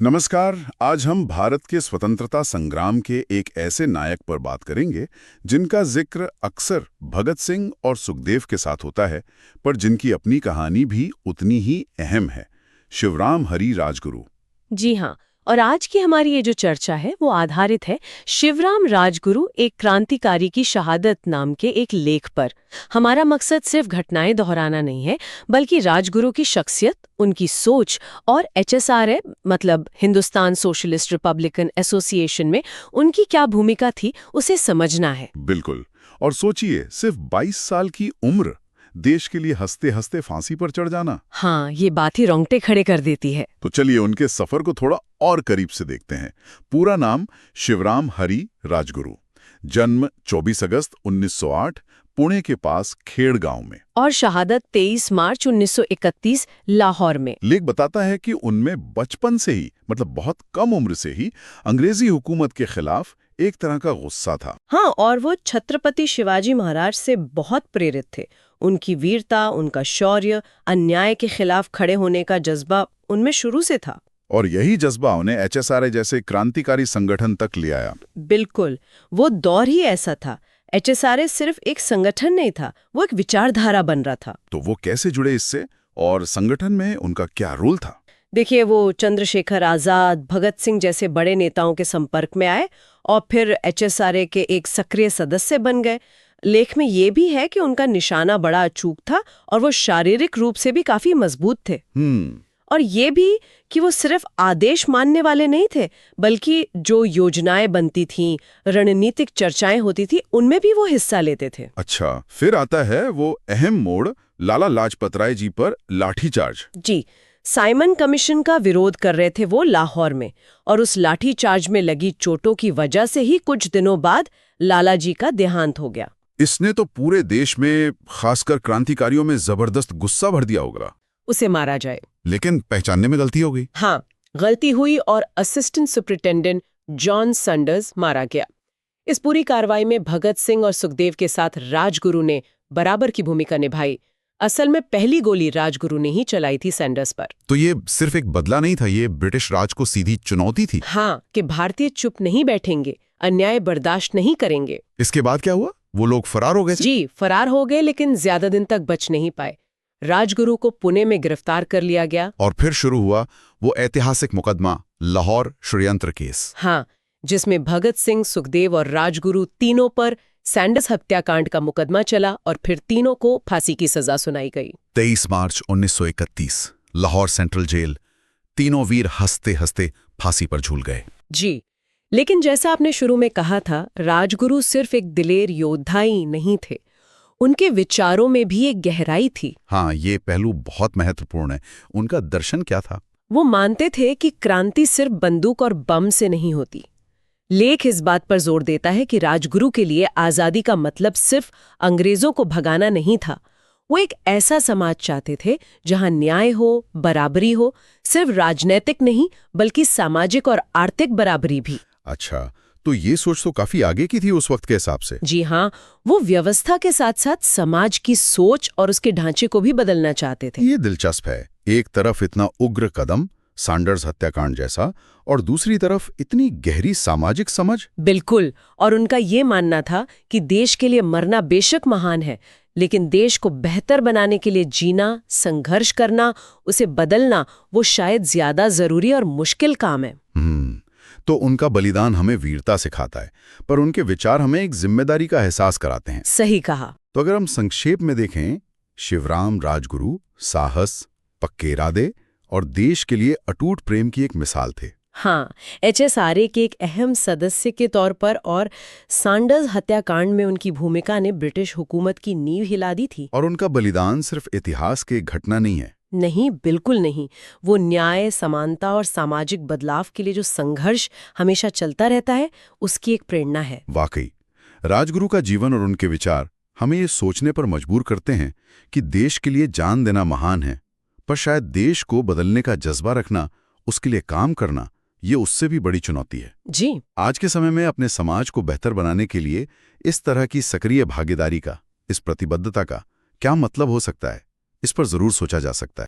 नमस्कार। आज हम भारत के स्वतंत्रता संग्राम के एक ऐसे नायक पर बात करेंगे जिनका जिक्र अक्सर भगत सिंह और सुखदेव के साथ होता है, पर जिनकी अपनी कहानी भी उतनी ही अहम है। शिवराम हरी राजगुरु। जी हाँ। और आज की हमारी ये जो चर्चा है वो आधारित है शिवराम राजगुरु एक क्रांतिकारी की शहादत नाम के एक लेख पर। हमारा मकसद सिर्फ घटनाएं दोहराना नहीं है, बल्कि राजगुरु की शख्सियत, उनकी सोच और एचएसआर मतलब हिंदुस्तान सोशलिस्ट रिपब्लिकन एसोसिएशन में उनकी क्या भूमिका थी उसे समझना है। बिल्कुल। और सोचिए, सिर्फ 22 साल की उम्र, देश के लिए हंसते हंसते फांसी पर चढ़ जाना। हाँ, ये बात ही रोंगटे खड़े कर देती है। तो चलिए उनके सफर को थोड़ा और करीब से देखते हैं। पूरा नाम शिवराम हरी राजगुरु। जन्म 24 अगस्त 1908 पुणे के पास खेड़ गांव में। और शहादत 23 मार्च 1931 लाहौर में। लेख बताता है कि उनमें बचपन से ही, मतलब बहुत कम उम्र से ही, अंग्रेजी हुकूमत के खिलाफ एक तरह का गुस्सा था। हाँ, और वो छत्रपति शिवाजी महाराज से बहुत प्रेरित थे। उनकी वीरता, उनका शौर्य, अन्याय के खिलाफ खड़े होने का जज्बा उनमें शुरू से था। और यही जज्बा उन्हें एचएसआर जैसे क्रांतिकारी संगठन तक ले आया। बिल्कुल, वो दौर ही ऐसा था। एचएसआर सिर्फ एक संगठन नहीं था, वो एक विचारधारा बन रहा था। तो वो कैसे जुड़े इससे, और संगठन में उनका क्या रोल था? देखिए, वो चंद्रशेखर आजाद, भगत सिंह जैसे बड़े नेताओं के संपर्क में आए और फिर एचएसआर के एक सक्रिय सदस्य बन गए। लेख में ये भी है कि उनका निशाना बड़ा अचूक था और वो शारीरिक रूप से भी काफी मजबूत थे। और ये भी कि वो सिर्फ आदेश मानने वाले नहीं थे, बल्कि जो योजनाएं बनती थीं, रणनीतिक चर्चाएं होती थी, उनमें भी वो हिस्सा लेते थे। अच्छा, फिर आता है वो अहम मोड़, लाला लाजपत राय जी पर लाठीचार्ज। जी, साइमन कमीशन का विरोध कर रहे थे वो लाहौर में, और उस लाठीचार्ज में लगी चोटों की वजह से ही कुछ दिनों बाद लाला जी का देहांत हो गया। इसने तो पूरे देश में, खासकर क्रांतिकारियों में, जबरदस्त गुस्सा भर दिया होगा। उसे मारा जाए, लेकिन पहचानने में गलती हो गई। हाँ, गलती हुई और असिस्टेंट सुपरिटेंडेंट जॉन सैंडर्स मारा गया। इस पूरी कार्रवाई में भगत सिंह और सुखदेव के साथ राजगुरु ने बराबर की भूमिका निभाई। असल में पहली गोली राजगुरु ने ही चलाई थी सैंडर्स पर। तो ये सिर्फ एक बदला नहीं था, ये ब्रिटिश राज को सीधी चुनौती थी। हाँ, कि भारतीय चुप नहीं बैठेंगे, अन्याय बर्दाश्त नहीं करेंगे। इसके बाद क्या हुआ? वो लोग फरार हो गए? जी, फरार हो गए, लेकिन ज्यादा दिन तक बच नहीं पाए। राजगुरु को पुणे में गिरफ्तार कर लिया गया। और फिर शुरू हुआ वो ऐतिहासिक मुकदमा, लाहौर षड्यंत्र केस। हाँ, जिसमें भगत सिंह, सुखदेव और राजगुरु तीनों पर सैंडर्स हत्याकांड का मुकदमा चला और फिर तीनों को फांसी की सजा सुनाई गई। 23 मार्च 1931 लाहौर सेंट्रल जेल। तीनों वीर हंसते हंसते फांसी पर झूल गए। जी, लेकिन जैसा आपने शुरू में कहा था, राजगुरु सिर्फ एक दिलेर योद्धा ही नहीं थे, उनके विचारों में भी एक गहराई थी। हाँ, ये पहलू बहुत महत्वपूर्ण है। उनका दर्शन क्या था? वो मानते थे कि क्रांति सिर्फ बंदूक और बम से नहीं होती। लेख इस बात पर जोर देता है कि राजगुरु के लिए आजादी का मतलब सिर्फ अंग्रेजों को भगाना नहीं था। वो एक ऐसा समाज चाहते थे जहां न्याय हो, बराबरी हो, सिर्फ राजनीतिक नहीं बल्कि सामाजिक और आर्थिक बराबरी भी। अच्छा, तो ये सोच तो काफी आगे की थी उस वक्त के हिसाब से। जी हाँ, वो व्यवस्था के साथ साथ समाज की सोच और उसके ढांचे को भी बदलना चाहते थे। ये दिलचस्प है। एक तरफ इतना उग्र कदम, सैंडर्स हत्याकांड जैसा, और दूसरी तरफ इतनी गहरी सामाजिक समझ। बिल्कुल, और उनका ये मानना था कि देश के लिए मरना बेशक महान है, लेकिन देश को बेहतर बनाने के लिए जीना, संघर्ष करना, उसे बदलना, वो शायद ज्यादा जरूरी और मुश्किल काम है। तो उनका बलिदान हमें वीरता सिखाता है, पर उनके विचार हमें एक जिम्मेदारी का एहसास कराते हैं। सही कहा। तो अगर हम संक्षेप में देखें, शिवराम राजगुरु साहस, पक्के इरादे और देश के लिए अटूट प्रेम की एक मिसाल थे। हाँ, एचएसआर के एक अहम सदस्य के तौर पर, और सैंडर्स हत्याकांड में उनकी भूमिका ने ब्रिटिश हुकूमत की नींव हिला दी थी। और उनका बलिदान सिर्फ इतिहास की घटना नहीं है। नहीं, बिल्कुल नहीं। वो न्याय, समानता और सामाजिक बदलाव के लिए जो संघर्ष हमेशा चलता रहता है, उसकी एक प्रेरणा है। वाकई, राजगुरु का जीवन और उनके विचार हमें ये सोचने पर मजबूर करते हैं कि देश के लिए जान देना महान है, पर शायद देश को बदलने का जज्बा रखना, उसके लिए काम करना, ये उससे भी बड़ी चुनौती है। जी, आज के समय में अपने समाज को बेहतर बनाने के लिए इस तरह की सक्रिय भागीदारी का, इस प्रतिबद्धता का क्या मतलब हो सकता है, इस पर जरूर सोचा जा सकता है।